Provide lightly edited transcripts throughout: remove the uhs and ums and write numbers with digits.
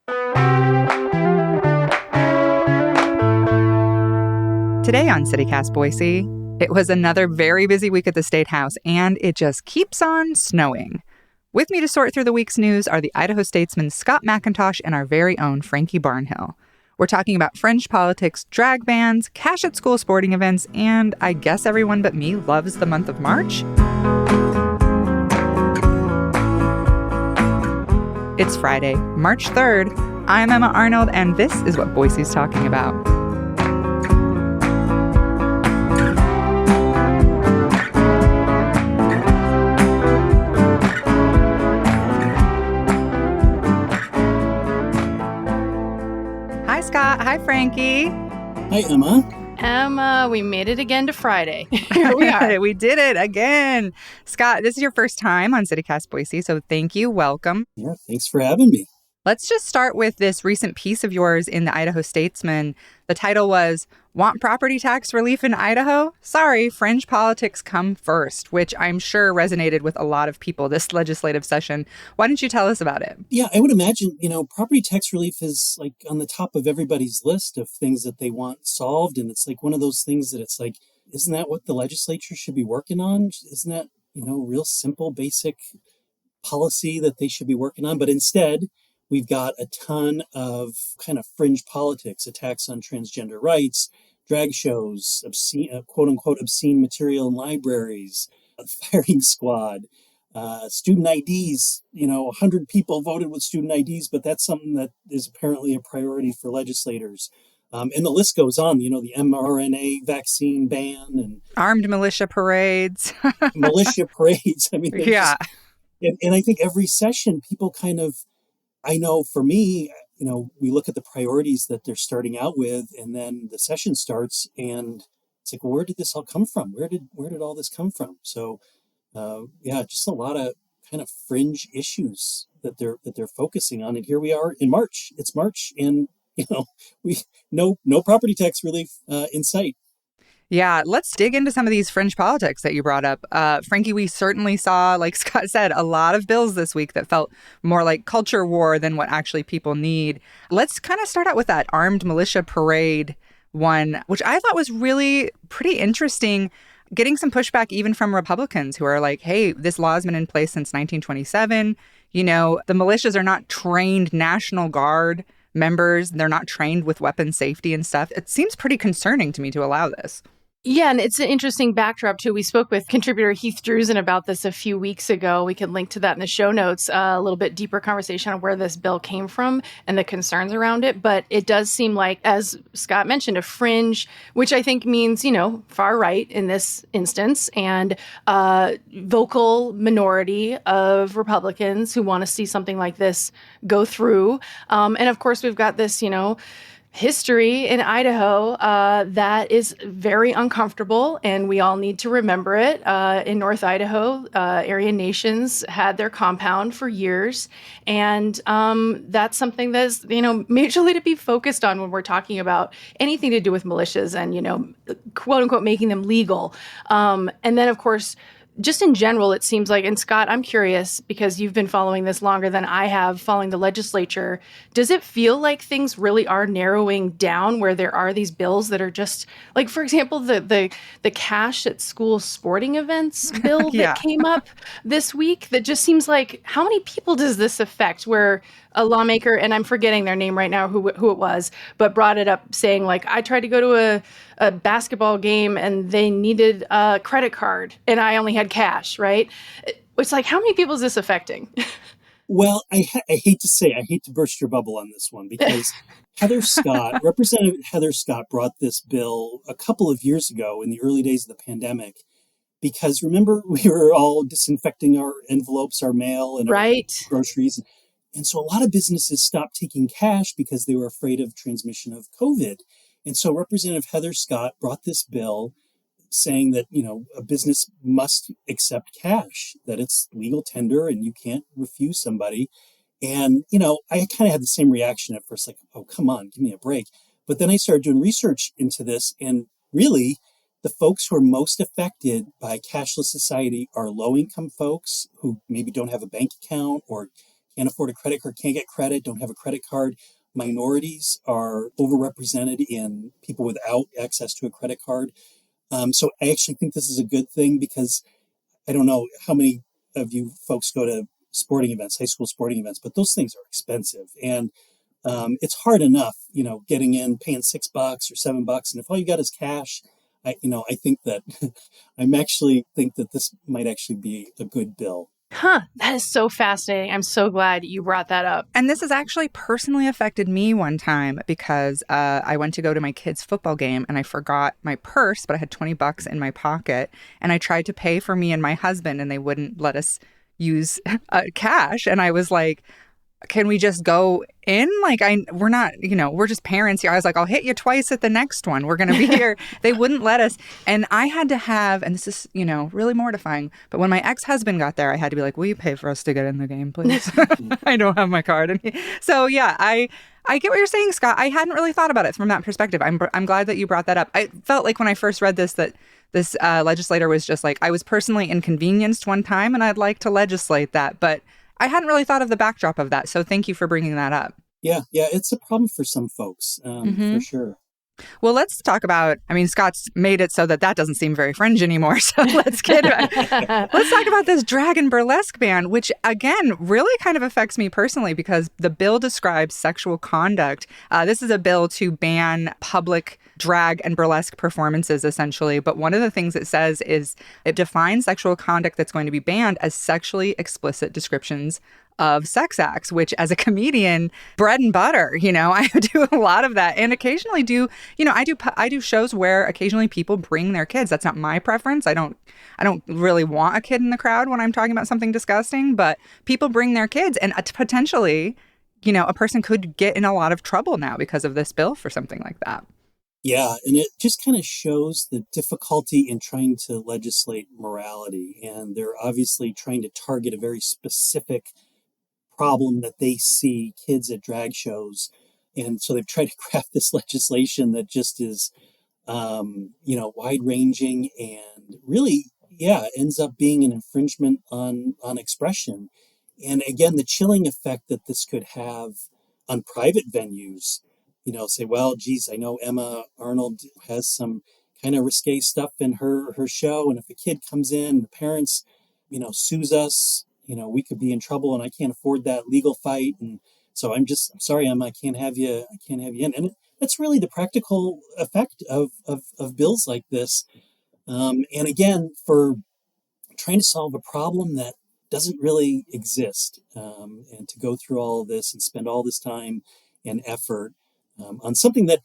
Today on CityCast Boise, it was another very busy week at the State House, and it just keeps on snowing. With me to sort through the week's news are the Idaho statesman Scott McIntosh and our very own Frankie Barnhill. We're talking about fringe politics, drag bans, cash at school sporting events, and I guess everyone but me loves the month of March. It's Friday, March 3rd. I'm Emma Arnold, and this is what Boise's talking about. Hi, Scott. Hi, Frankie. Hi, Emma. Emma, we made it again to Friday. Here we are. We did it again. Scott, this is your first time on CityCast Boise, so thank you. Welcome. Yeah, thanks for having me. Let's just start with this recent piece of yours in the Idaho Statesman. The title was, "Want Property Tax Relief in Idaho? Sorry, Fringe Politics Come First," which I'm sure resonated with a lot of people this legislative session. Why don't you tell us about it? Yeah, I would imagine, property tax relief is like on the top of everybody's list of things that they want solved. And it's like one of those things that it's like, isn't that what the legislature should be working on? Isn't that, real simple, basic policy that they should be working on? But instead, we've got a ton of kind of fringe politics, attacks on transgender rights, drag shows, obscene, quote unquote, obscene material in libraries, a firing squad, student IDs. 100 people voted with student IDs, but that's something that is apparently a priority for legislators. And the list goes on, the mRNA vaccine ban and armed militia parades. Militia parades. I mean, yeah. And I think every session people kind of, I know for me, we look at the priorities that they're starting out with, and then the session starts, and it's like, well, where did this all come from? Where did all this come from? So, just a lot of kind of fringe issues that they're focusing on. And here we are in March. It's March, and we no property tax relief in sight. Yeah, let's dig into some of these fringe politics that you brought up. Frankie, we certainly saw, like Scott said, a lot of bills this week that felt more like culture war than what actually people need. Let's kind of start out with that armed militia parade one, which I thought was really pretty interesting, getting some pushback even from Republicans who are like, hey, this law has been in place since 1927. The militias are not trained National Guard members. They're not trained with weapon safety and stuff. It seems pretty concerning to me to allow this. Yeah, and it's an interesting backdrop, too. We spoke with contributor Heath Drusen about this a few weeks ago. We can link to that in the show notes, a little bit deeper conversation on where this bill came from and the concerns around it. But it does seem like, as Scott mentioned, a fringe, which I think means, far right in this instance, and vocal minority of Republicans who want to see something like this go through. And of course, we've got this, history in Idaho that is very uncomfortable, and we all need to remember it. In North Idaho, Aryan nations had their compound for years, and that's something that's majorly to be focused on when we're talking about anything to do with militias and quote unquote making them legal. And then of course, just in general, it seems like, and Scott, I'm curious because you've been following this longer than I have, following the legislature. Does it feel like things really are narrowing down where there are these bills that are just like, for example, the cash at school sporting events bill that came up this week that just seems like, how many people does this affect? Where a lawmaker, and I'm forgetting their name right now, who it was, but brought it up saying like, I tried to go to a basketball game and they needed a credit card and I only had cash, right? It's like, how many people is this affecting? Well, I hate to burst your bubble on this one because Representative Heather Scott brought this bill a couple of years ago in the early days of the pandemic. Because remember, we were all disinfecting our envelopes, our mail, and our groceries. And so a lot of businesses stopped taking cash because they were afraid of transmission of COVID. And so Representative Heather Scott brought this bill saying that, a business must accept cash, that it's legal tender and you can't refuse somebody. And, I kind of had the same reaction at first, like, oh, come on, give me a break. But then I started doing research into this, and really the folks who are most affected by cashless society are low-income folks who maybe don't have a bank account or can't afford a credit card, can't get credit, don't have a credit card. Minorities are overrepresented in people without access to a credit card. So I actually think this is a good thing because I don't know how many of you folks go to sporting events, high school sporting events, but those things are expensive. And it's hard enough, getting in, paying $6 or $7. And if all you got is cash, I think that I'm actually think that this might actually be a good bill. Huh. That is so fascinating. I'm so glad you brought that up. And this has actually personally affected me one time because I went to go to my kid's football game and I forgot my purse, but I had $20 in my pocket. And I tried to pay for me and my husband and they wouldn't let us use cash. And I was like, can we just go in? Like, we're not, we're just parents here. I was like, I'll hit you twice at the next one. We're going to be here. They wouldn't let us. And I had to have, and this is, really mortifying. But when my ex-husband got there, I had to be like, will you pay for us to get in the game, please? I don't have my card. So yeah, I get what you're saying, Scott. I hadn't really thought about it from that perspective. I'm glad that you brought that up. I felt like when I first read this, that this legislator was just like, I was personally inconvenienced one time and I'd like to legislate that. But I hadn't really thought of the backdrop of that. So thank you for bringing that up. Yeah, it's a problem for some folks, for sure. Well, let's talk about, Scott's made it so that doesn't seem very fringe anymore. So let's talk about this drag and burlesque ban, which again, really kind of affects me personally because the bill describes sexual conduct. This is a bill to ban public drag and burlesque performances, essentially. But one of the things it says is it defines sexual conduct that's going to be banned as sexually explicit descriptions of sex acts, which as a comedian, bread and butter, I do a lot of that and occasionally I do shows where occasionally people bring their kids. That's not my preference. I don't really want a kid in the crowd when I'm talking about something disgusting, but people bring their kids and potentially, a person could get in a lot of trouble now because of this bill for something like that. Yeah, and it just kind of shows the difficulty in trying to legislate morality. And they're obviously trying to target a very specific problem that they see kids at drag shows. And so they've tried to craft this legislation that just is, wide ranging and really, ends up being an infringement on expression. And again, the chilling effect that this could have on private venues, say, well, geez, I know Emma Arnold has some kind of risque stuff in her show. And if a kid comes in, the parents, sues us, we could be in trouble and I can't afford that legal fight. And so I'm sorry, Emma, I can't have you in. And that's really the practical effect of bills like this. And again, for trying to solve a problem that doesn't really exist, and to go through all of this and spend all this time and effort on something that,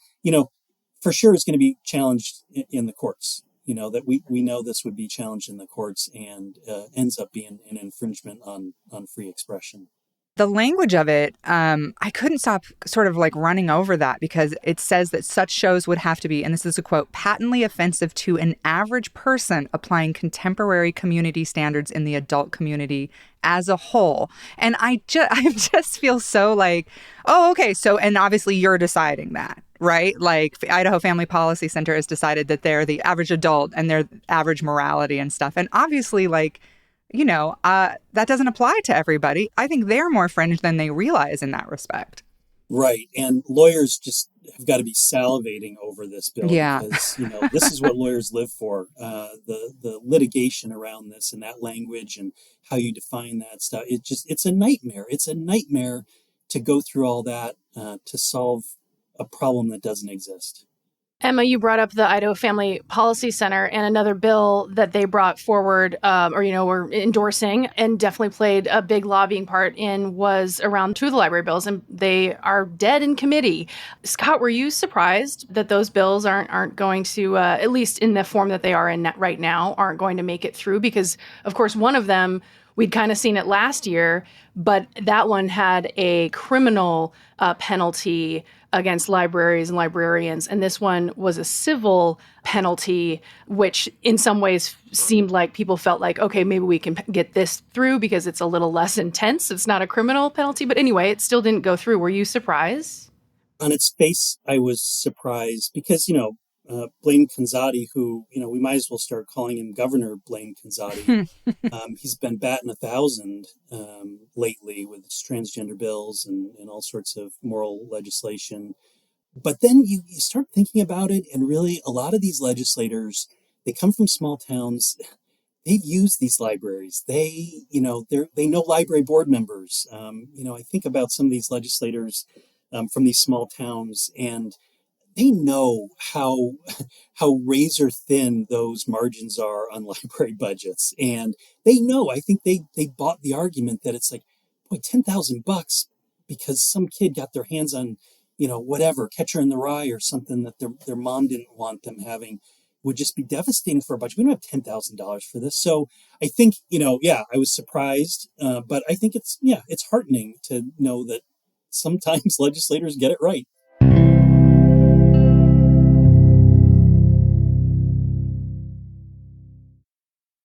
for sure is going to be challenged in the courts. That we know this would be challenged in the courts and ends up being an infringement on free expression. The language of it, I couldn't stop sort of like running over that because it says that such shows would have to be, and this is a quote, patently offensive to an average person applying contemporary community standards in the adult community as a whole. And I just feel so like, oh, okay. So, and obviously you're deciding that, right? Like Idaho Family Policy Center has decided that they're the average adult and their average morality and stuff. And obviously like, that doesn't apply to everybody. I think they're more fringe than they realize in that respect. Right. And lawyers just have got to be salivating over this bill. Yeah. Because, this is what lawyers live for. The litigation around this and that language and how you define that stuff. It's a nightmare. It's a nightmare to go through all that to solve a problem that doesn't exist. Emma, you brought up the Idaho Family Policy Center and another bill that they brought forward were endorsing and definitely played a big lobbying part in was around two of the library bills, and they are dead in committee. Scott, were you surprised that those bills aren't going to, at least in the form that they are in right now, aren't going to make it through? Because, of course, one of them, we'd kind of seen it last year, but that one had a criminal penalty against libraries and librarians. And this one was a civil penalty, which in some ways seemed like people felt like, okay, maybe we can get this through because it's a little less intense. It's not a criminal penalty. But anyway, it still didn't go through. Were you surprised? On its face, I was surprised because, Blaine Canzati, who, we might as well start calling him Governor Blaine Canzati. He's been batting 1,000 lately with his transgender bills and all sorts of moral legislation. But then you start thinking about it, and really a lot of these legislators, they come from small towns. They've used these libraries. They know library board members. I think about some of these legislators from these small towns, and they know how razor thin those margins are on library budgets. And they know, I think they bought the argument that it's like, boy, $10,000 because some kid got their hands on, whatever, Catcher in the Rye or something that their mom didn't want them having would just be devastating for a budget. We don't have $10,000 for this. So I think, I was surprised, but I think it's heartening to know that sometimes legislators get it right.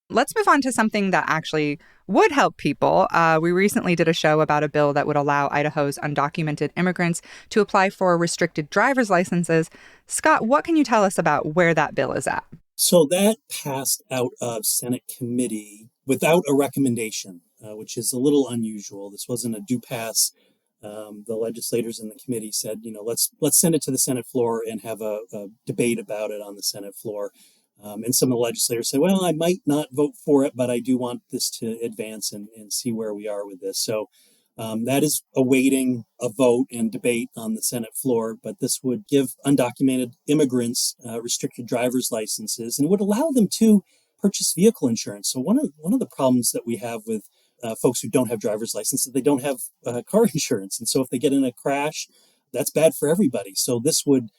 Let's move on to something that actually would help people. We recently did a show about a bill that would allow Idaho's undocumented immigrants to apply for restricted driver's licenses. Scott, what can you tell us about where that bill is at? So that passed out of Senate committee without a recommendation, which is a little unusual. This wasn't a do pass. The legislators in the committee said, let's send it to the Senate floor and have a debate about it on the Senate floor. And some of the legislators say, well, I might not vote for it, but I do want this to advance and see where we are with this. So that is awaiting a vote and debate on the Senate floor. But this would give undocumented immigrants restricted driver's licenses and would allow them to purchase vehicle insurance. So one of the problems that we have with folks who don't have driver's licenses, they don't have car insurance. And so if they get in a crash, that's bad for everybody. So this would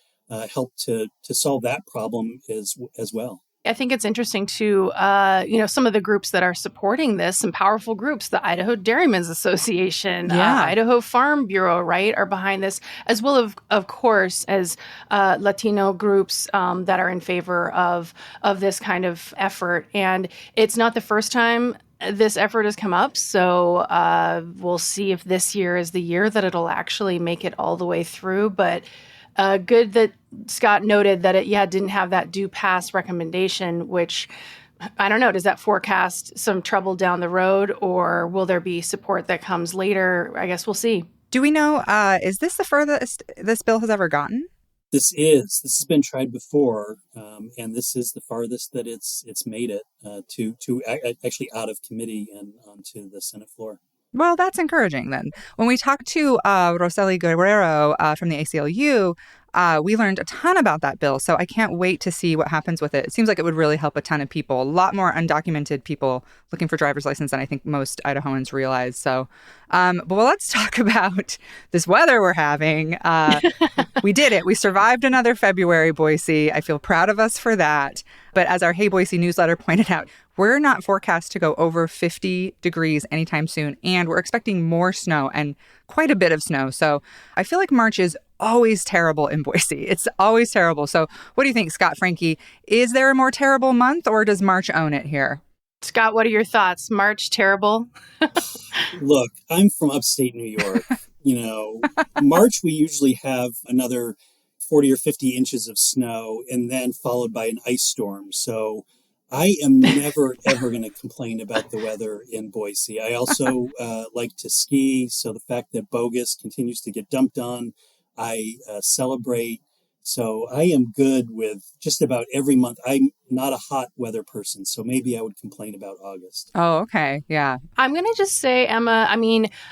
help to solve that problem as well. I think it's interesting to, some of the groups that are supporting this, some powerful groups, the Idaho Dairymen's Association, Idaho Farm Bureau, right, are behind this, as well of course, as Latino groups that are in favor of this kind of effort. And it's not the first time this effort has come up. So we'll see if this year is the year that it'll actually make it all the way through. But good that Scott noted that it didn't have that do pass recommendation, which I don't know, does that forecast some trouble down the road, or will there be support that comes later? I guess we'll see. Do we know, is this the furthest this bill has ever gotten? This has been tried before, and this is the farthest that it's made it to actually out of committee and onto the Senate floor. Well, that's encouraging then. When we talked to Roseli Guerrero from the ACLU, we learned a ton about that bill. So I can't wait to see what happens with it. It seems like it would really help a ton of people, a lot more undocumented people looking for driver's license than I think most Idahoans realize. So, but let's talk about this weather we're having. We did it. We survived another February, Boise. I feel proud of us for that. But as our Hey Boise newsletter pointed out, we're not forecast to go over 50 degrees anytime soon. And we're expecting more snow and quite a bit of snow. So I feel like March is always terrible in Boise. It's always terrible. So what do you think, Scott Franke? Is there a more terrible month, or does March own it here? Scott, what are your thoughts? March terrible? Look, I'm from upstate New York. March, we usually have another 40 or 50 inches of snow and then followed by an ice storm. So I am never, ever going to complain about the weather in Boise. I also like to ski. So the fact that Bogus continues to get dumped on, I celebrate. So I am good with just about every month. I'm not a hot weather person, so maybe I would complain about August. Oh, okay. Yeah. I'm going to just say, Emma,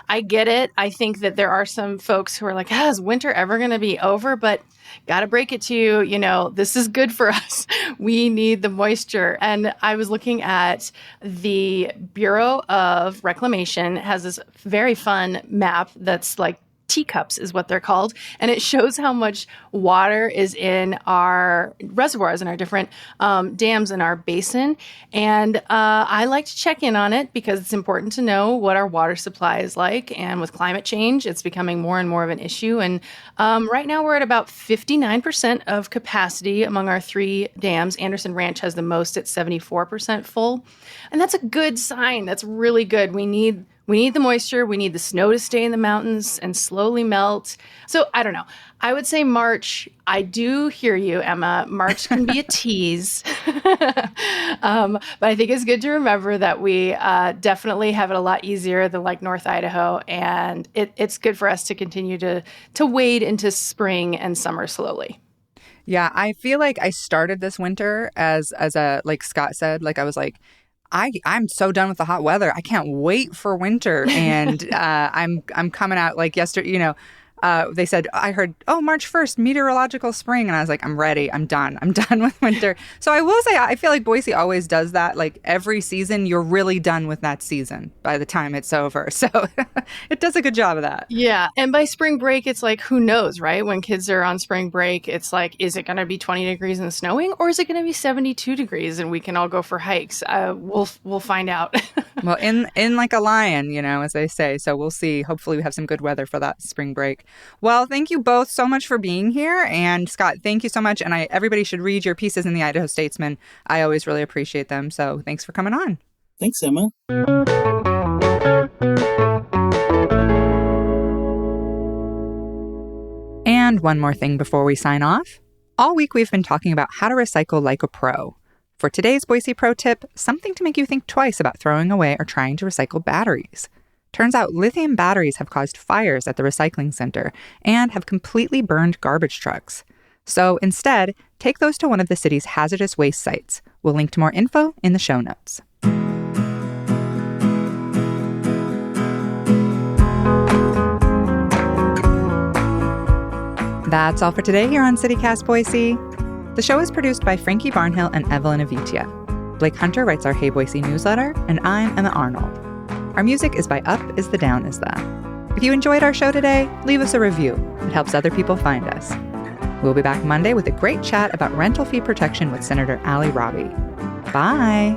I get it. I think that there are some folks who are like, is winter ever going to be over? But got to break it to you, this is good for us. We need the moisture. And I was looking at the Bureau of Reclamation has this very fun map that's like teacups is what they're called. And it shows how much water is in our reservoirs and our different dams in our basin. And I like to check in on it because it's important to know what our water supply is like. And with climate change, it's becoming more and more of an issue. And right now we're at about 59% of capacity among our three dams. Anderson Ranch has the most at 74% full. And that's a good sign. That's really good. We need We need the moisture. We need the snow to stay in the mountains and slowly melt. So I don't know. I would say March. I do hear you, Emma. March can be a tease. But I think it's good to remember that we definitely have it a lot easier than like North Idaho. And it's good for us to continue to wade into spring and summer slowly. Yeah, I feel like I started this winter as a, like Scott said, like I was like, I'm so done with the hot weather. I can't wait for winter. And I'm coming out like yesterday, they said, I heard, March 1st, meteorological spring. And I was like, I'm ready. I'm done. I'm done with winter. So I will say, I feel like Boise always does that. Like every season, you're really done with that season by the time it's over. So it does a good job of that. Yeah. And by spring break, it's like, who knows, right? When kids are on spring break, it's like, is it going to be 20 degrees and snowing, or is it going to be 72 degrees and we can all go for hikes? We'll find out. Well, in like a lion, as they say. So we'll see. Hopefully we have some good weather for that spring break. Well, thank you both so much for being here. And Scott, thank you so much. And everybody should read your pieces in the Idaho Statesman. I always really appreciate them. So thanks for coming on. Thanks, Emma. And one more thing before we sign off. All week we've been talking about how to recycle like a pro. For today's Boise Pro tip, something to make you think twice about throwing away or trying to recycle batteries. Turns out lithium batteries have caused fires at the recycling center and have completely burned garbage trucks. So instead, take those to one of the city's hazardous waste sites. We'll link to more info in the show notes. That's all for today here on CityCast Boise. The show is produced by Frankie Barnhill and Evelyn Avitia. Blake Hunter writes our Hey Boise newsletter, and I'm Emma Arnold. Our music is by Up Is the Down Is The. If you enjoyed our show today, leave us a review. It helps other people find us. We'll be back Monday with a great chat about rental fee protection with Senator Ali Rabi. Bye!